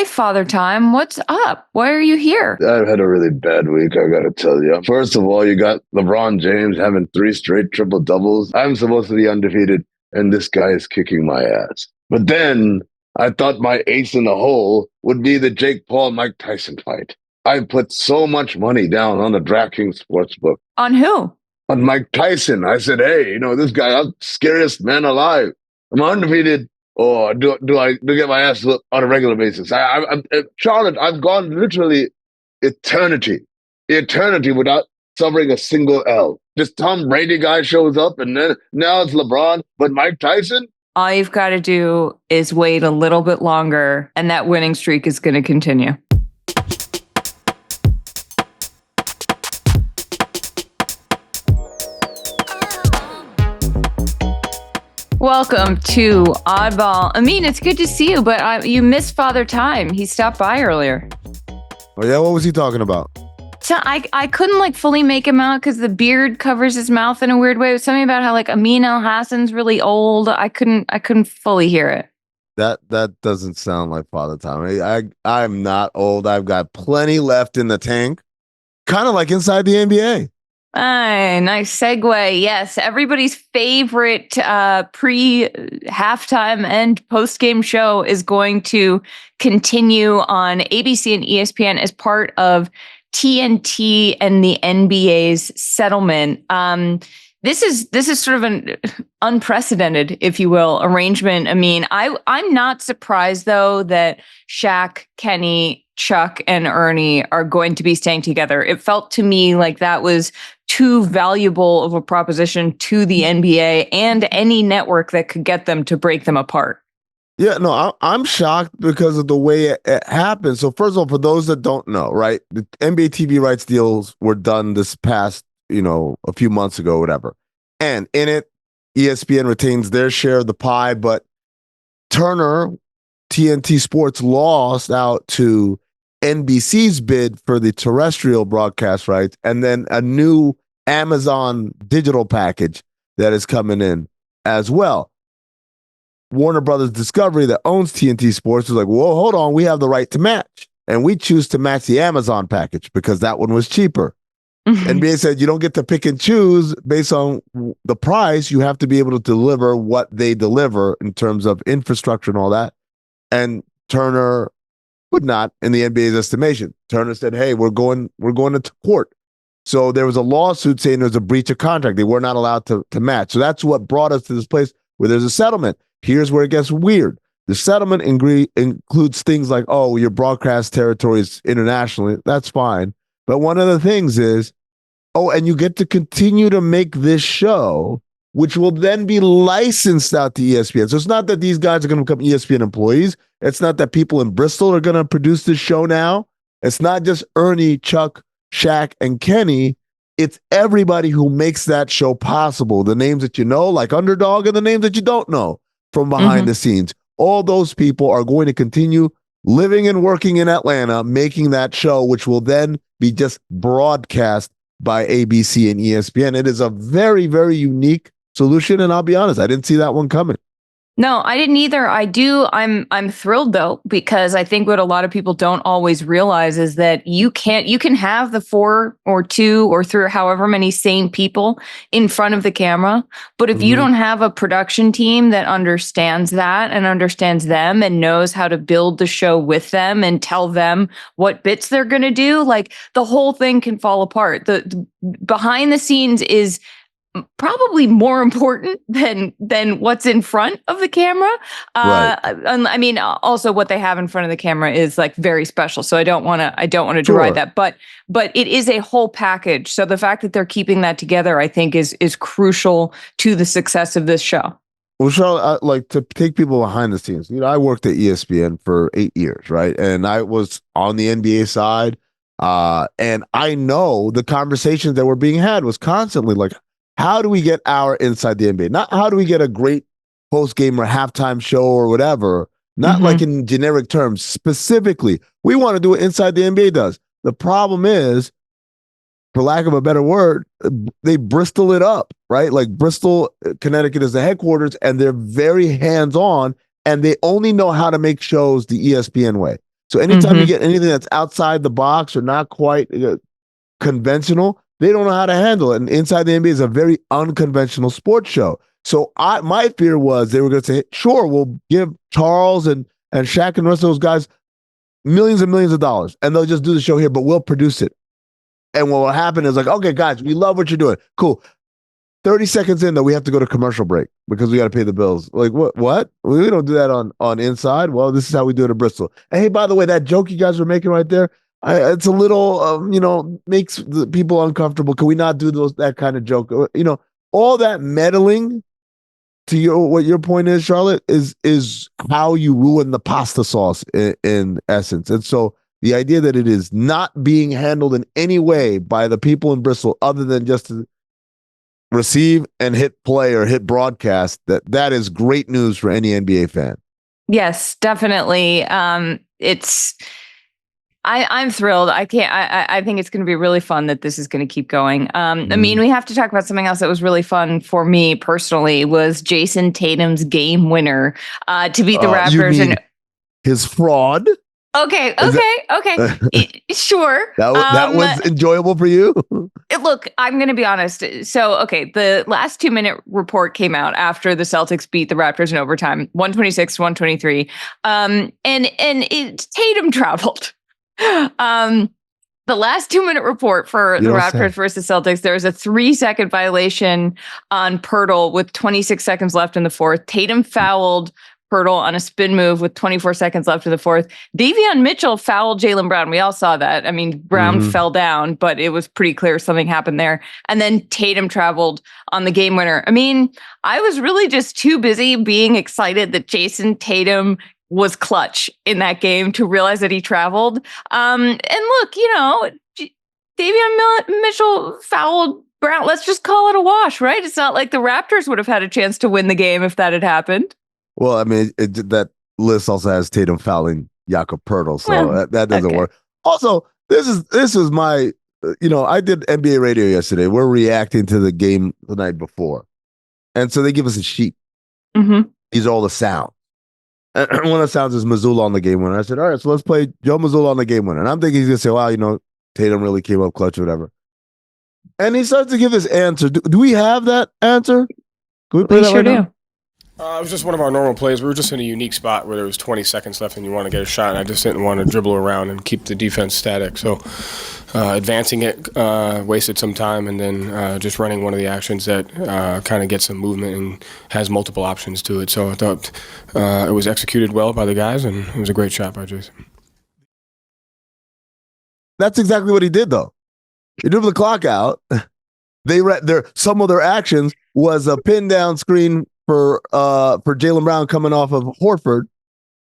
Hey, Father Time, what's up? Why are you here? I've had a really bad week, I gotta tell you. First of all, you got LeBron James having 3 straight triple doubles. I'm supposed to be undefeated, and this guy is kicking my ass. But then I thought my ace in the hole would be the Jake Paul Mike Tyson fight. I put so much money down on the DraftKings sportsbook. On who? On Mike Tyson. I said, hey, this guy, I'm the scariest man alive. I'm undefeated. Or do I get my ass whooped on a regular basis? Charlotte, I've gone literally eternity without suffering a single L. Just Tom Brady guy shows up, and then now it's LeBron, but Mike Tyson? All you've got to do is wait a little bit longer, and that winning streak is going to continue. Welcome to Oddball. Amin, it's good to see you, but you missed Father Time. He stopped by earlier. Oh, yeah? What was he talking about? So I couldn't fully make him out because the beard covers his mouth in a weird way. It was something about how Amin Elhassan's really old. I couldn't fully hear it. That doesn't sound like Father Time. I'm not old. I've got plenty left in the tank. Kind of like inside the NBA. Nice segue. Yes, everybody's favorite pre-halftime and post-game show is going to continue on ABC and ESPN as part of TNT and the NBA's settlement. This is sort of an unprecedented, if you will, arrangement. I mean, I'm not surprised though that Shaq, Kenny, Chuck, and Ernie are going to be staying together. It felt to me like that was too valuable of a proposition to the NBA and any network that could get them to break them apart. Yeah, no, I'm shocked because of the way it happened. So first of all, for those that don't know, right, the NBA TV rights deals were done this past, a few months ago, whatever. And in it, ESPN retains their share of the pie, but Turner, TNT Sports lost out to NBC's bid for the terrestrial broadcast rights, and then a new Amazon digital package that is coming in as well. Warner Brothers Discovery, that owns TNT Sports, was like, whoa, hold on, we have the right to match. And we choose to match the Amazon package because that one was cheaper. NBA said you don't get to pick and choose based on the price. You have to be able to deliver what they deliver in terms of infrastructure and all that. And Turner would not, in the NBA's estimation. Turner said, hey, we're going to court. So there was a lawsuit saying there was a breach of contract. They were not allowed to match. So that's what brought us to this place where there's a settlement. Here's where it gets weird. The settlement includes things like, oh, your broadcast territories internationally. That's fine. But one of the things is, and you get to continue to make this show, which will then be licensed out to ESPN. So it's not that these guys are going to become ESPN employees. It's not that people in Bristol are going to produce this show now. It's not just Ernie, Chuck, Shaq, and Kenny. It's everybody who makes that show possible. The names that you know, like Underdog, and the names that you don't know from behind the scenes. All those people are going to continue living and working in Atlanta, making that show, which will then be just broadcast by ABC and ESPN. It is a very, very unique solution, and I'll be honest, I didn't see that one coming. No, I didn't either. I'm thrilled though, because I think what a lot of people don't always realize is that you can have the 4 or 2 or 3 or however many sane people in front of the camera. But if you don't have a production team that understands that and understands them and knows how to build the show with them and tell them what bits they're going to do, the whole thing can fall apart. The behind the scenes is probably more important than what's in front of the camera. Right. I mean, also what they have in front of the camera is very special. So I don't want to deride that, but it is a whole package. So the fact that they're keeping that together, I think is crucial to the success of this show. Well, Charlotte, like to take people behind the scenes. I worked at ESPN for 8 years, right? And I was on the NBA side. And I know the conversations that were being had was constantly like, how do we get our inside the NBA? Not how do we get a great post-game or halftime show or whatever. Not like in generic terms. Specifically, we want to do what inside the NBA does. The problem is, for lack of a better word, they Bristol it up, right? Like Bristol, Connecticut is the headquarters, and they're very hands-on, and they only know how to make shows the ESPN way. So anytime you get anything that's outside the box or not quite conventional, they don't know how to handle it. And Inside the NBA is a very unconventional sports show. So my fear was they were going to say, sure, we'll give Charles and Shaq and the rest of those guys millions and millions of dollars, and they'll just do the show here, but we'll produce it. And what will happen is like, okay, guys, we love what you're doing. Cool. 30 seconds in, though, we have to go to commercial break because we got to pay the bills. Like, what? We don't do that on Inside. Well, this is how we do it in Bristol. And hey, by the way, that joke you guys were making right there, it's a little, makes the people uncomfortable. Can we not do that kind of joke? All that meddling, to what your point is, Charlotte, is how you ruin the pasta sauce in essence. And so the idea that it is not being handled in any way by the people in Bristol other than just to receive and hit play or hit broadcast, that is great news for any NBA fan. Yes, definitely. I'm thrilled. I think it's going to be really fun that this is going to keep going. I mean, we have to talk about something else that was really fun for me personally was Jayson Tatum's game winner to beat the Raptors. You mean his fraud? Okay. Sure. That was enjoyable for you? Look, I'm going to be honest. So, okay, the last 2-minute report came out after the Celtics beat the Raptors in overtime, 126-123. And Tatum traveled. The last 2-minute report for the Raptors versus Celtics, there was a 3-second violation on Pirtle with 26 seconds left in the fourth. Tatum fouled Pirtle on a spin move with 24 seconds left in the fourth. Davion Mitchell fouled Jaylen Brown. We all saw that. I mean, Brown fell down, but it was pretty clear something happened there. And then Tatum traveled on the game winner. I mean, I was really just too busy being excited that Jayson Tatum was clutch in that game to realize that he traveled. And look, Davion Mitchell fouled Brown. Let's just call it a wash, right? It's not like the Raptors would have had a chance to win the game if that had happened. Well, I mean, that list also has Tatum fouling Jakob Poeltl, so that doesn't work. Also, this is my, I did NBA radio yesterday. We're reacting to the game the night before, and so they give us a sheet. These are all the sounds. And one of the sounds is Mazzulla on the game winner. I said, all right, so let's play Joe Mazzulla on the game winner. And I'm thinking he's going to say, wow, Tatum really came up clutch or whatever. And he starts to give this answer. Do we have that answer? Can we play that right now? It was just one of our normal plays. We were just in a unique spot where there was 20 seconds left and you want to get a shot, and I just didn't want to dribble around and keep the defense static. So advancing it wasted some time, and then just running one of the actions that kind of gets some movement and has multiple options to it. So I thought it was executed well by the guys, and it was a great shot by Jayson. That's exactly what he did, though. He dribbled the clock out. Some of their actions was a pin down screen for Jaylen Brown coming off of Horford.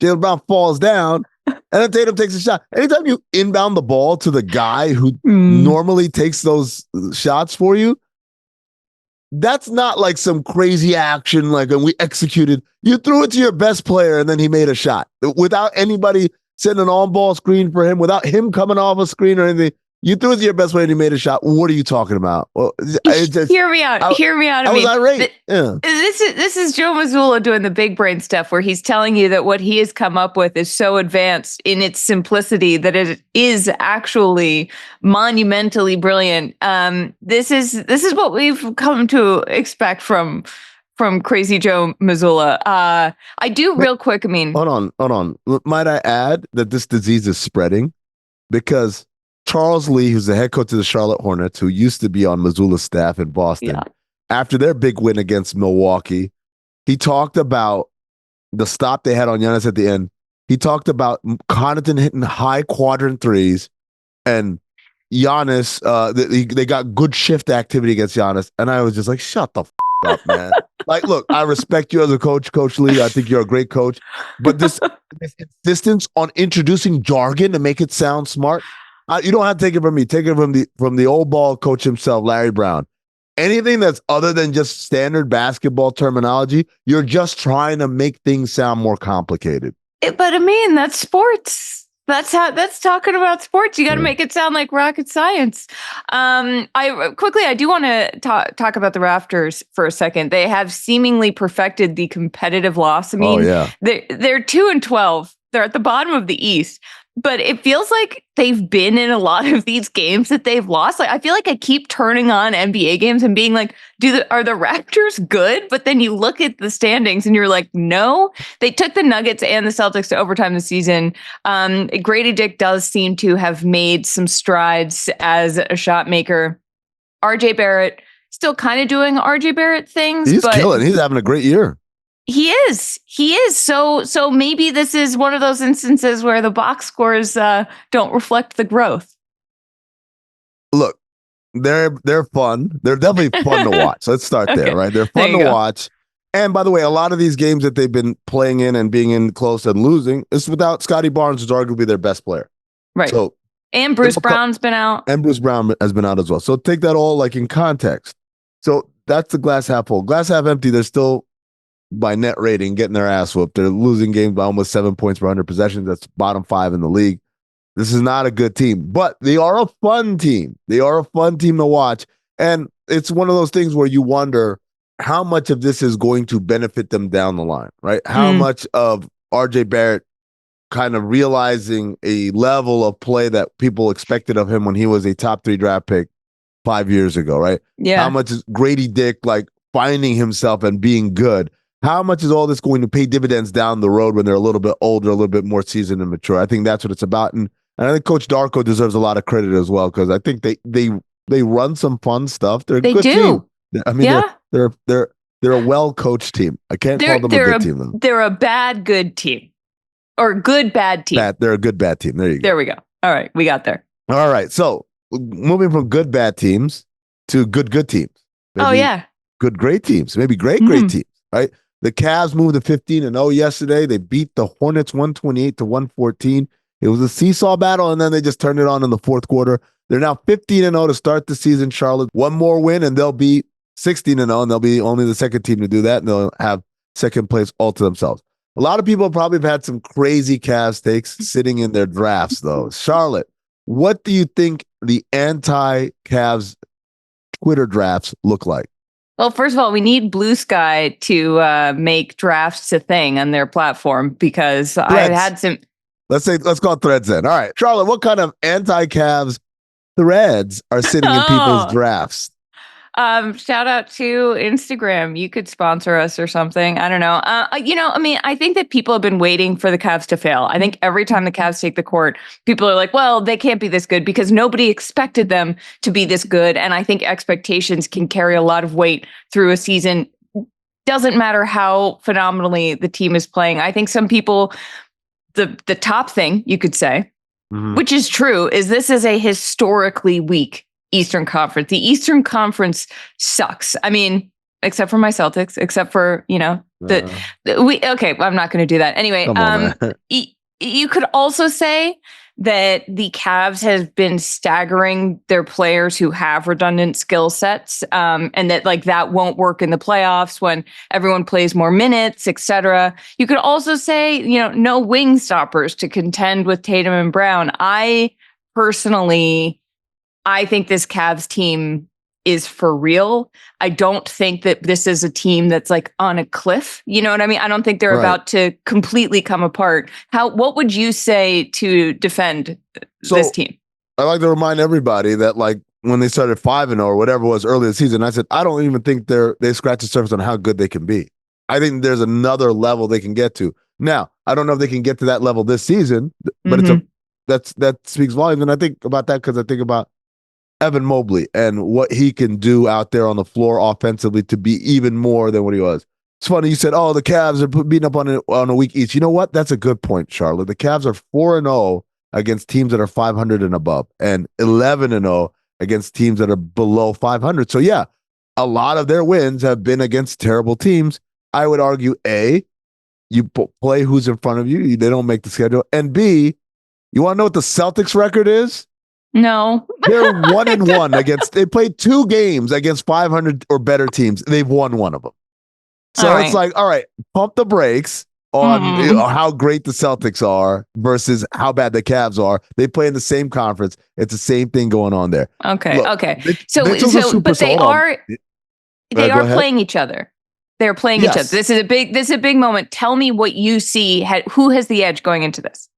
Jaylen Brown falls down, and then Tatum takes a shot. Anytime you inbound the ball to the guy who normally takes those shots for you, that's not like some crazy action like when we executed. You threw it to your best player, and then he made a shot without anybody setting an on-ball screen for him, without him coming off a screen or anything. You threw it to your best player and he made a shot. What are you talking about? Well, hear me out. I was irate. This is Joe Mazzulla doing the big brain stuff where he's telling you that what he has come up with is so advanced in its simplicity that it is actually monumentally brilliant. This is what we've come to expect from Crazy Joe Mazzulla. I do real quick. I mean, hold on. Might I add that this disease is spreading because Charles Lee, who's the head coach of the Charlotte Hornets, who used to be on Mazzulla's staff in Boston, after their big win against Milwaukee, he talked about the stop they had on Giannis at the end. He talked about Connaughton hitting high quadrant threes, and Giannis, they got good shift activity against Giannis. And I was just like, shut the up, man. Like, look, I respect you as a coach, Coach Lee. I think you're a great coach. But this insistence on introducing jargon to make it sound smart, you don't have to take it from me. Take it from the old ball coach himself, Larry Brown. Anything that's other than just standard basketball terminology, you're just trying to make things sound more complicated. But I mean, that's sports. That's talking about sports. You got to make it sound like rocket science. I do want to talk about the Raptors for a second. They have seemingly perfected the competitive loss. I mean, they're 2-12. They're at the bottom of the East. but it feels like they've been in a lot of these games that they've lost. Like I feel like I keep turning on NBA games and being like, are the Raptors good? But then you look at the standings and you're like, no. They took the Nuggets and the Celtics to overtime this season. Grady Dick does seem to have made some strides as a shot maker. RJ Barrett still kind of doing RJ Barrett things. He's but killing. He's having a great year. He is. So maybe this is one of those instances where the box scores don't reflect the growth. Look, they're fun. They're definitely fun to watch. Let's start there, right? They're fun to watch. And by the way, a lot of these games that they've been playing in and being in close and losing is without Scotty Barnes, who's arguably their best player. Right. So, and Bruce Brown's been out. And Bruce Brown has been out as well. So take that all like in context. So that's the glass half full. Glass half empty. They're still, by net rating, getting their ass whooped. They're losing games by almost 7 points per 100 possessions. That's bottom 5 in the league. This is not a good team, but they are a fun team. They are a fun team to watch. And it's one of those things where you wonder how much of this is going to benefit them down the line, right? How much of RJ Barrett kind of realizing a level of play that people expected of him when he was a top 3 draft pick 5 years ago, right? Yeah. How much is Grady Dick like finding himself and being good? How much is all this going to pay dividends down the road when they're a little bit older, a little bit more seasoned and mature? I think that's what it's about. And I think Coach Darko deserves a lot of credit as well, because I think they run some fun stuff. They're a good team. I mean, they're a well-coached team. I can't call them a good team, though. They're a bad good team. Or good bad team. They're a good bad team. There you go. There we go. All right, we got there. All right. So moving from good bad teams to good teams. Maybe good great teams. Maybe great teams, right? The Cavs moved to 15-0 yesterday. They beat the Hornets 128-114. It was a seesaw battle, and then they just turned it on in the fourth quarter. They're now 15-0 to start the season. Charlotte, one more win, and they'll be 16-0, and they'll be only the second team to do that, and they'll have second place all to themselves. A lot of people probably have had some crazy Cavs takes sitting in their drafts, though. Charlotte, what do you think the anti-Cavs Twitter drafts look like? Well, first of all, we need Blue Sky to make drafts a thing on their platform, because Threads. I've had some. Let's call it Threads then. All right, Charlotte, what kind of anti-Cavs threads are sitting in people's drafts? Shout out to Instagram. You could sponsor us or something. I don't know. I think that people have been waiting for the Cavs to fail. I think every time the Cavs take the court, people are like, well, they can't be this good, because nobody expected them to be this good. And I think expectations can carry a lot of weight through a season. Doesn't matter how phenomenally the team is playing. I think some people, the top thing you could say, which is true, is this is a historically weak Eastern Conference. The Eastern Conference sucks. I mean, except for my Celtics, except for, I'm not going to do that. Anyway, you could also say that the Cavs have been staggering their players who have redundant skill sets, and that that won't work in the playoffs when everyone plays more minutes, etc. You could also say, no wing stoppers to contend with Tatum and Brown. I think this Cavs team is for real. I don't think that this is a team that's on a cliff. You know what I mean? I don't think they're about to completely come apart. What would you say to defend this team? I like to remind everybody that when they started 5-0 or whatever it was early in the season, I said, I don't even think they scratch the surface on how good they can be. I think there's another level they can get to. Now, I don't know if they can get to that level this season, but that speaks volumes. And I think about that because I think about Evan Mobley and what he can do out there on the floor offensively to be even more than what he was. It's funny you said, the Cavs are beating up on a week each. You know what? That's a good point, Charlotte. The Cavs are 4-0 against teams that are 500 and above, and 11-0 against teams that are below 500. So yeah, a lot of their wins have been against terrible teams. I would argue, A, you play who's in front of you. They don't make the schedule. And B, you want to know what the Celtics record is? No. They're 1-1 against, they played 2 games against 500 or better teams. They've won one of them. So it's all right, pump the brakes on how great the Celtics are versus how bad the Cavs are. They play in the same conference. It's the same thing going on there. Okay. Look, okay. But they are playing each other. They're playing each other. This is a big moment. Tell me what you see. Who has the edge going into this?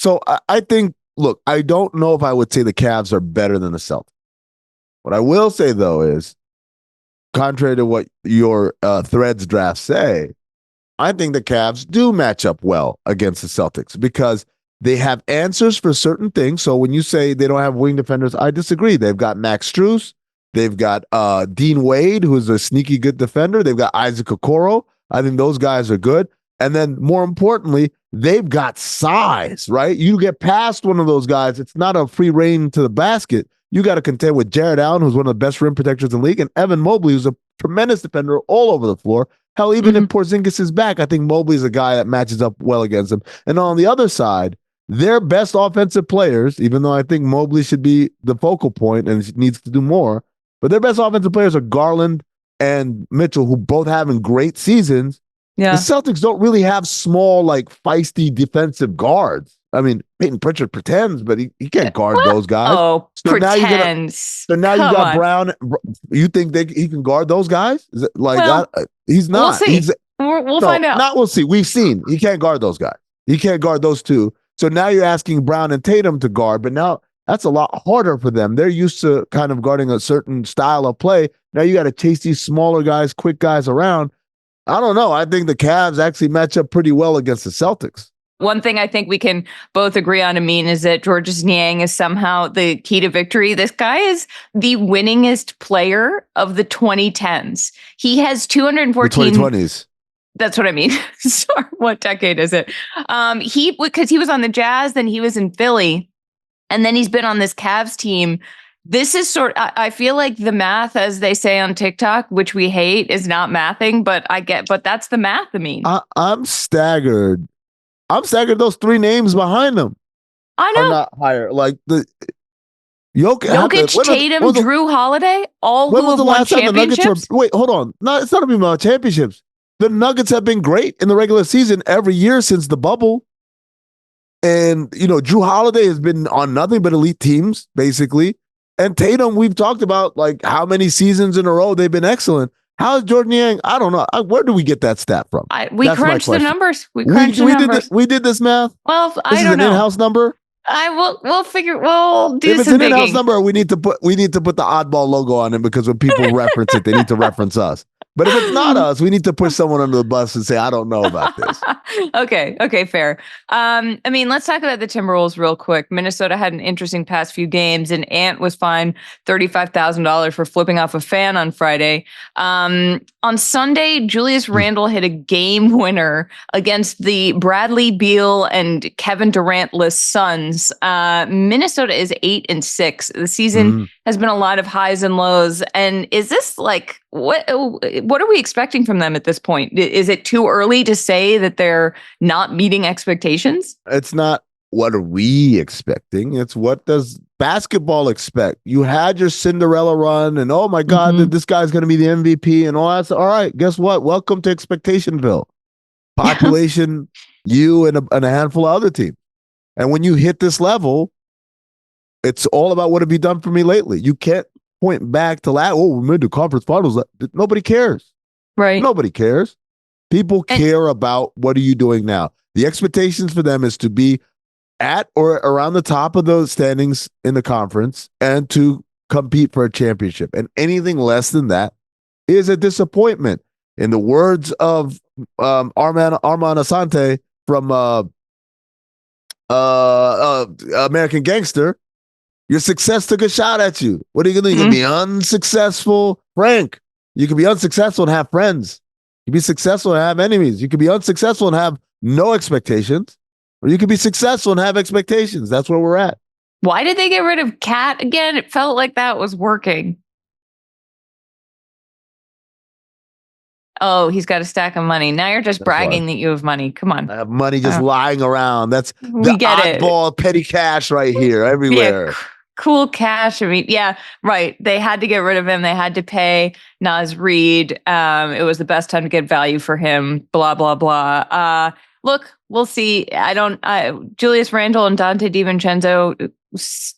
So I think, look, I don't know if I would say the Cavs are better than the Celtics. What I will say, though, is contrary to what your threads drafts say, I think the Cavs do match up well against the Celtics because they have answers for certain things. So when you say they don't have wing defenders, I disagree. They've got Max Strus. They've got Dean Wade, who's a sneaky good defender. They've got Isaac Okoro. I think those guys are good. And then more importantly, they've got size, right? You get past one of those guys, it's not a free reign to the basket. You got to contend with Jared Allen, who's one of the best rim protectors in the league, and Evan Mobley, who's a tremendous defender all over the floor. Hell, even if Porzingis is back, I think Mobley's a guy that matches up well against him. And on the other side, their best offensive players, even though I think Mobley should be the focal point and needs to do more, but their best offensive players are Garland and Mitchell, who both having great seasons. Yeah. The Celtics don't really have small, like feisty defensive guards. I mean, Peyton Pritchard pretends, but he can't guard those guys. Oh, so pretends. Now you got Brown. You think he can guard those guys? Is it like he's not. We'll see. We'll find out. Not we'll see. We've seen he can't guard those guys. He can't guard those two. So now you're asking Brown and Tatum to guard, but now that's a lot harder for them. They're used to kind of guarding a certain style of play. Now you got to chase these smaller guys, quick guys around. I don't know. I think the Cavs actually match up pretty well against the Celtics. One thing I think we can both agree on, Amin, is that Georges Niang is somehow the key to victory. This guy is the winningest player of the 2010s. He has 214. The 2020s. That's what I mean. Sorry, what decade is it? Because he was on the Jazz, then he was in Philly, and then he's been on this Cavs team. This is I feel like the math, as they say on TikTok, which we hate, is not mathing, but that's the math, Amin. I'm staggered. Those three names behind them. I know. Are not higher. Like the Jokic, Tatum, Jrue Holiday, all who have won championships. Wait, hold on. No, it's not even about championships. The Nuggets have been great in the regular season every year since the bubble. And, Jrue Holiday has been on nothing but elite teams, basically. And Tatum, we've talked about like how many seasons in a row they've been excellent. How's Jordan Niang? I don't know. Where do we get that stat from? We crunched the numbers. We did this math. Well, I don't know. This is an in-house number. We'll figure. We'll do if some it's an in-house digging. number, we need to put the Oddball logo on it because when people reference it, they need to reference us. But if it's not us, we need to push someone under the bus and say, I don't know about this. Okay, fair. Let's talk about the Timberwolves real quick. Minnesota had an interesting past few games, and Ant was fined $35,000 for flipping off a fan on Friday. On Sunday, Julius Randle hit a game winner against the Bradley Beal and Kevin Durant-less Suns. Minnesota is 8-6. The season has been a lot of highs and lows. And is this like what are we expecting from them at this point? Is it too early to say that they're not meeting expectations? It's not what are we expecting. It's what does basketball expect? You had your Cinderella run and oh my God, this guy's going to be the MVP and all that. All right, guess what? Welcome to Expectationville. Population, you and a handful of other teams. And when you hit this level, it's all about what have you done for me lately. You can't point back to that. Oh, we made the conference finals. Nobody cares. Right. Nobody cares. People care about what are you doing now. The expectations for them is to be at or around the top of those standings in the conference and to compete for a championship. And anything less than that is a disappointment. In the words of Arman Asante from American Gangster, your success took a shot at you. What are you going to do? You're going to be unsuccessful? Frank, you can be unsuccessful and have friends. You can be successful and have enemies. You can be unsuccessful and have no expectations. Or you can be successful and have expectations. That's where we're at. Why did they get rid of Cat again? It felt like that was working. Oh, he's got a stack of money. Now you're just bragging that you have money. Come on. I have money just lying around. That's we get oddball petty cash right here, everywhere. Yeah, cool cash. I mean, yeah, right. They had to get rid of him. They had to pay Naz Reid. It was the best time to get value for him. Blah, blah, blah. Look, we'll see. Julius Randle and Dante DiVincenzo,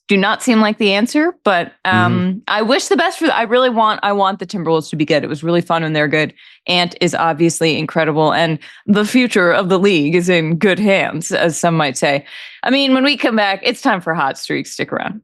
do not seem like the answer, but I wish the best for I want the Timberwolves to be good. It was really fun when they're good. Ant is obviously incredible, and the future of the league is in good hands, as some might say. I mean, when we come back, it's time for Hot Streak. Stick around.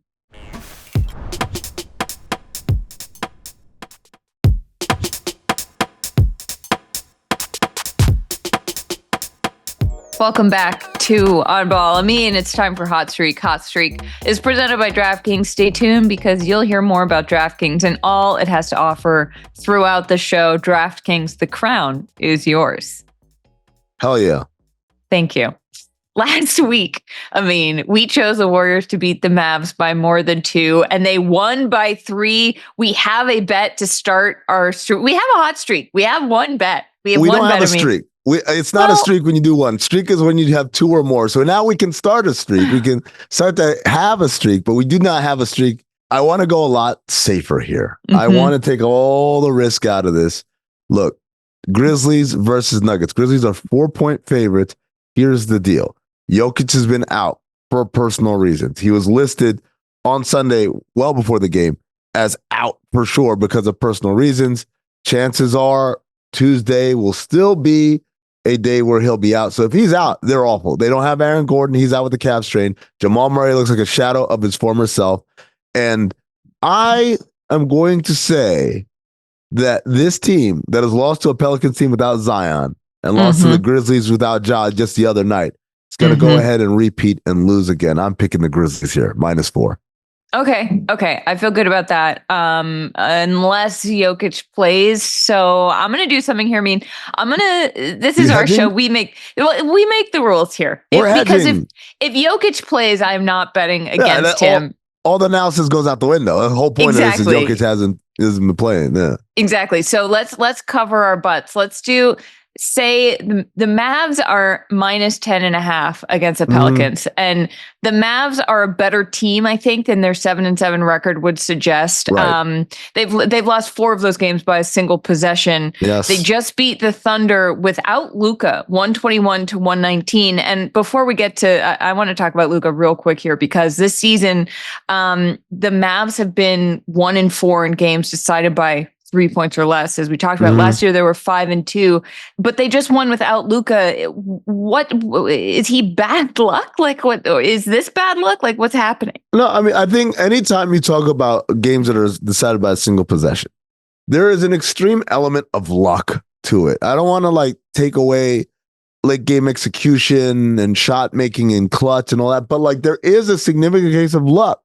Welcome back to Oddball. Amin, it's time for Hot Streak. Hot Streak is presented by DraftKings. Stay tuned because you'll hear more about DraftKings and all it has to offer throughout the show. DraftKings, the crown is yours. Hell yeah. Thank you. Last week, Amin, we chose the Warriors to beat the Mavs by more than 2, and they won by 3. We have a bet to start our streak. We have a hot streak. We have one bet. We don't have a streak. It's not a streak when you do one. Streak is when you have 2 or more. So now we can start a streak. We can start to have a streak, but we do not have a streak. I want to go a lot safer here. I want to take all the risk out of this. Look, Grizzlies versus Nuggets. Grizzlies are 4-point favorites. Here's the deal. Jokic has been out for personal reasons. He was listed on Sunday, well before the game, as out for sure because of personal reasons. Chances are Tuesday will still be a day where he'll be out. So if he's out, they're awful. They don't have Aaron Gordon. He's out with the calf strain. Jamal Murray looks like a shadow of his former self. And I am going to say that this team that has lost to a Pelicans team without Zion and lost to the Grizzlies without Ja just the other night, it's going to go ahead and repeat and lose again. I'm picking the Grizzlies here, -4. Okay. I feel good about that. Unless Jokic plays. So I'm going to do something here. I mean, this is our show. We make the rules here. Because if Jokic plays, I'm not betting against him. All the analysis goes out the window. The whole point of this is Jokic hasn't been playing. Yeah. Exactly. So let's cover our butts. Let's do say the Mavs are -10.5 against the Pelicans, and the Mavs are a better team, I think, than their 7-7 record would suggest. Right. They've lost 4 of those games by a single possession. Yes. They just beat the Thunder without Luka, 121-119. And before we get to, I want to talk about Luka real quick here because this season, the Mavs have been 1-4 in games decided by 3 points or less. As we talked about last year, they were 5-2, but they just won without Luka. What is he bad luck? Like, what is this bad luck? Like, what's happening? No, I mean, I think anytime you talk about games that are decided by a single possession, there is an extreme element of luck to it. I don't want to take away late game execution and shot making and clutch and all that, but there is a significant case of luck.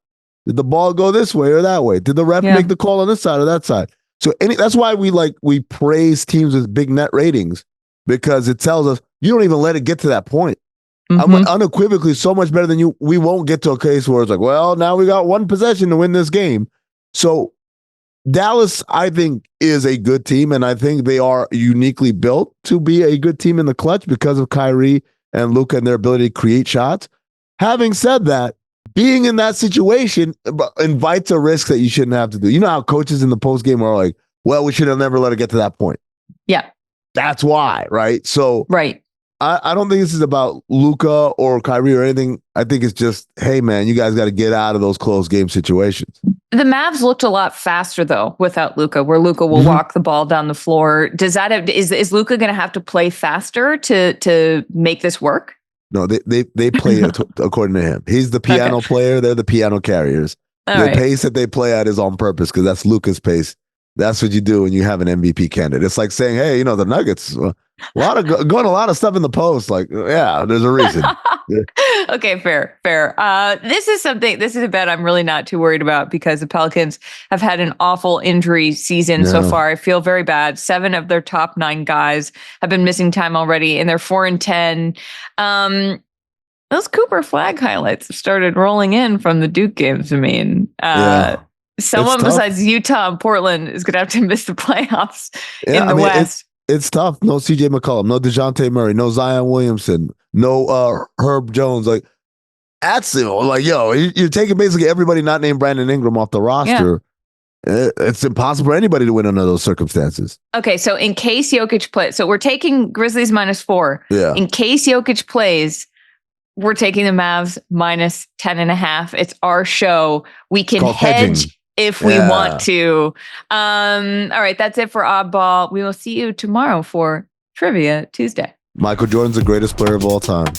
Did the ball go this way or that way? Did the ref make the call on this side or that side? So that's why we praise teams with big net ratings, because it tells us you don't even let it get to that point. I'm unequivocally so much better than you. We won't get to a case where it's like, well, now we got one possession to win this game. So Dallas, I think, is a good team, and I think they are uniquely built to be a good team in the clutch because of Kyrie and Luka and their ability to create shots. Having said that, being in that situation invites a risk that you shouldn't have to do. You know how coaches in the postgame are like, well, we should have never let it get to that point. Yeah. That's why, right? So right. I don't think this is about Luka or Kyrie or anything. I think it's just, hey, man, you guys got to get out of those close game situations. The Mavs looked a lot faster, though, without Luka, where Luka will walk the ball down the floor. Does that is Luka going to have to play faster to make this work? No, they play it according to him. He's the piano player. They're the piano carriers. The pace that they play at is on purpose because that's Luka's pace. That's what you do when you have an MVP candidate. It's like saying, hey, the Nuggets, going a lot of stuff in the post. Yeah, there's a reason. Okay, fair. This is a bet I'm really not too worried about because the Pelicans have had an awful injury season so far. I feel very bad. 7 of their top 9 guys have been missing time already, and they're 4-10. Those Cooper Flag highlights have started rolling in from the Duke games. I mean, someone besides Utah and Portland is going to have to miss the playoffs in the West. It's tough. No CJ McCollum, no DeJounte Murray, no Zion Williamson, no Herb Jones. That's you're taking basically everybody not named Brandon Ingram off the roster. Yeah. It's impossible for anybody to win under those circumstances. Okay, so in case Jokic plays, so we're taking Grizzlies -4. Yeah. In case Jokic plays, we're taking the Mavs minus 10.5. It's our show. We can called hedge hedging. if we want to. All right, that's it for Oddball. We will see you tomorrow for Trivia Tuesday. Michael Jordan's the greatest player of all time.